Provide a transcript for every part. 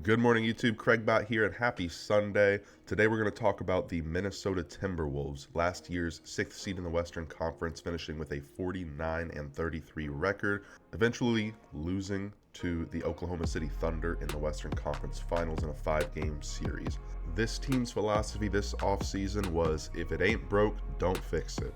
Good morning, YouTube. Craigbot here, and happy Sunday. Today we're going to talk about the Minnesota Timberwolves, last year's 6th seed in the Western Conference, finishing with a 49-33 record, eventually losing to the Oklahoma City Thunder in the Western Conference Finals in a 5-game series. This team's philosophy this offseason was, if it ain't broke, don't fix it.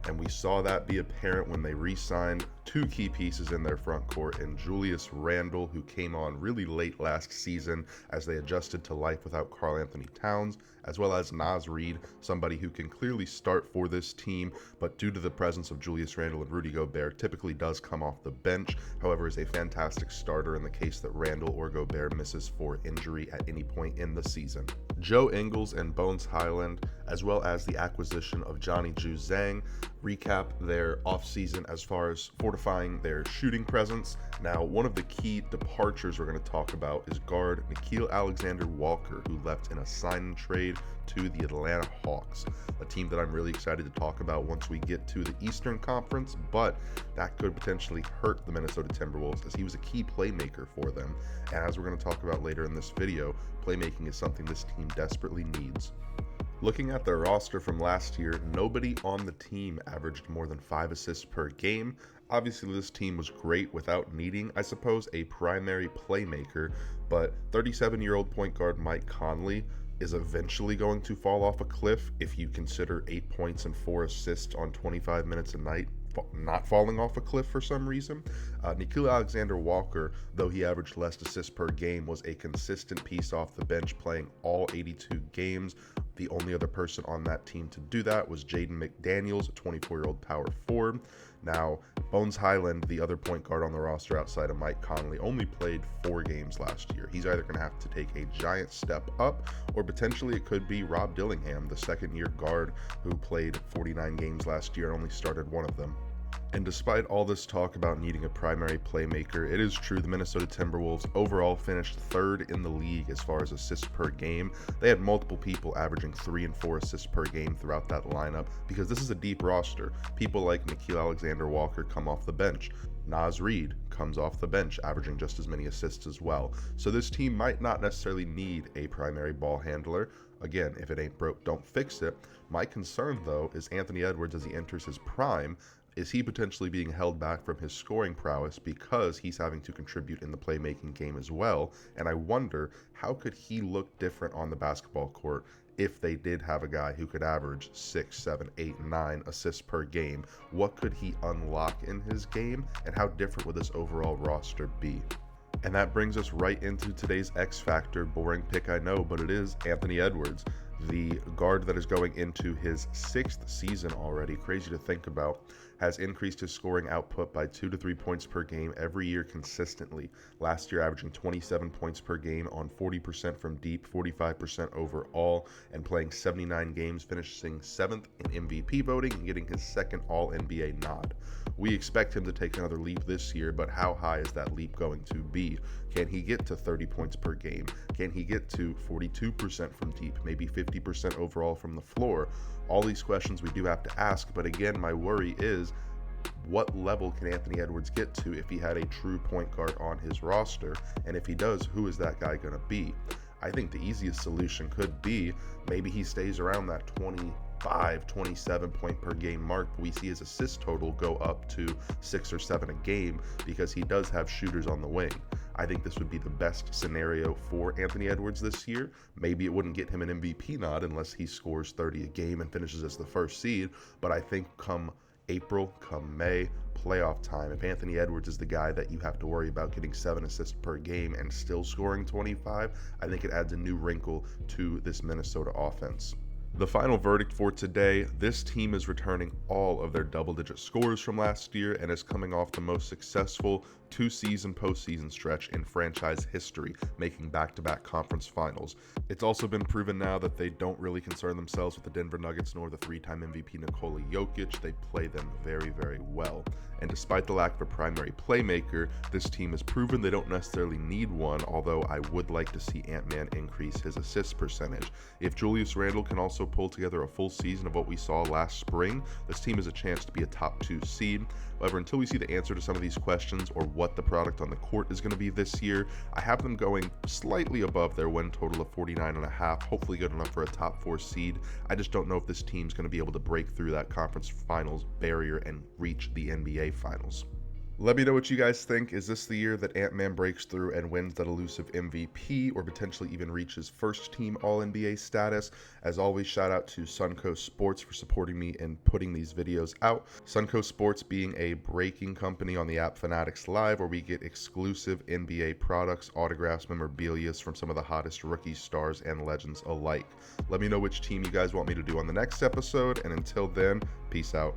And we saw that be apparent when they re-signed two key pieces in their front court in Julius Randle, who came on really late last season as they adjusted to life without Karl-Anthony Towns, as well as Naz Reid, somebody who can clearly start for this team, but due to the presence of Julius Randle and Rudy Gobert, typically does come off the bench, however is a fantastic starter in the case that Randle or Gobert misses for injury at any point in the season. Joe Ingles and Bones Hyland, as well as the acquisition of Johnny Juzang, recap their offseason as far as fortifying their shooting presence. Now, one of the key departures we're going to talk about is guard Nickeil Alexander-Walker, who left in a sign and trade to the Atlanta Hawks, a team that I'm really excited to talk about once we get to the Eastern Conference, but that could potentially hurt the Minnesota Timberwolves as he was a key playmaker for them. And as we're going to talk about later in this video, playmaking is something this team desperately needs. Looking at their roster from last year, nobody on the team averaged more than 5 assists per game. Obviously, this team was great without needing, I suppose, a primary playmaker, but 37-year-old point guard Mike Conley is eventually going to fall off a cliff if you consider 8 points and 4 assists on 25 minutes a night not falling off a cliff for some reason. Nickeil Alexander-Walker, though he averaged less assists per game, was a consistent piece off the bench, playing all 82 games. The only other person on that team to do that was Jaden McDaniels, a 24-year-old power forward. Now, Bones Hyland, the other point guard on the roster outside of Mike Conley, only played 4 games last year. He's either going to have to take a giant step up, or potentially it could be Rob Dillingham, the second-year guard who played 49 games last year and only started 1 of them. And despite all this talk about needing a primary playmaker, it is true the Minnesota Timberwolves overall finished 3rd in the league as far as assists per game. They had multiple people averaging 3 and 4 assists per game throughout that lineup because this is a deep roster. People like Nickeil Alexander-Walker come off the bench. Naz Reid comes off the bench, averaging just as many assists as well. So this team might not necessarily need a primary ball handler. Again, if it ain't broke, don't fix it. My concern, though, is Anthony Edwards as he enters his prime. Is he potentially being held back from his scoring prowess because he's having to contribute in the playmaking game as well? And I wonder, how could he look different on the basketball court if they did have a guy who could average 6, 7, 8, 9 assists per game? What could he unlock in his game, and how different would this overall roster be? And that brings us right into today's X Factor. Boring pick, I know, but it is Anthony Edwards, the guard that is going into his 6th season already. Crazy to think about. Has increased his scoring output by 2 to 3 points per game every year consistently. Last year averaging 27 points per game on 40% from deep, 45% overall, and playing 79 games, finishing 7th in MVP voting and getting his 2nd All-NBA nod. We expect him to take another leap this year, but how high is that leap going to be? Can he get to 30 points per game? Can he get to 42% from deep, maybe 50% overall from the floor? All these questions we do have to ask, but again, my worry is, what level can Anthony Edwards get to if he had a true point guard on his roster? And if he does, who is that guy going to be? I think the easiest solution could be maybe he stays around that 25, 27 point per game mark, but we see his assist total go up to 6 or 7 a game because he does have shooters on the wing. I think this would be the best scenario for Anthony Edwards this year. Maybe it wouldn't get him an MVP nod unless he scores 30 a game and finishes as the 1st seed, but I think come April, come May, playoff time, if Anthony Edwards is the guy that you have to worry about getting 7 assists per game and still scoring 25, I think it adds a new wrinkle to this Minnesota offense. The final verdict for today, this team is returning all of their double-digit scores from last year and is coming off the most successful 2-season postseason stretch in franchise history, making back-to-back conference finals. It's also been proven now that they don't really concern themselves with the Denver Nuggets nor the 3-time MVP Nikola Jokic. They play them very, very well. And despite the lack of a primary playmaker, this team has proven they don't necessarily need one, although I would like to see Ant-Man increase his assist percentage. If Julius Randle can also pull together a full season of what we saw last spring, this team has a chance to be a top 2 seed. However, until we see the answer to some of these questions or what the product on the court is going to be this year. I have them going slightly above their win total of 49.5, hopefully good enough for a top 4 seed. I just don't know if this team's going to be able to break through that conference finals barrier and reach the NBA finals. Let me know what you guys think. Is this the year that Ant-Man breaks through and wins that elusive MVP, or potentially even reaches first team All-NBA status? As always, shout out to Suncoast Sports for supporting me in putting these videos out. Suncoast Sports being a breaking company on the app Fanatics Live, where we get exclusive NBA products, autographs, memorabilia from some of the hottest rookies, stars, and legends alike. Let me know which team you guys want me to do on the next episode, and until then, peace out.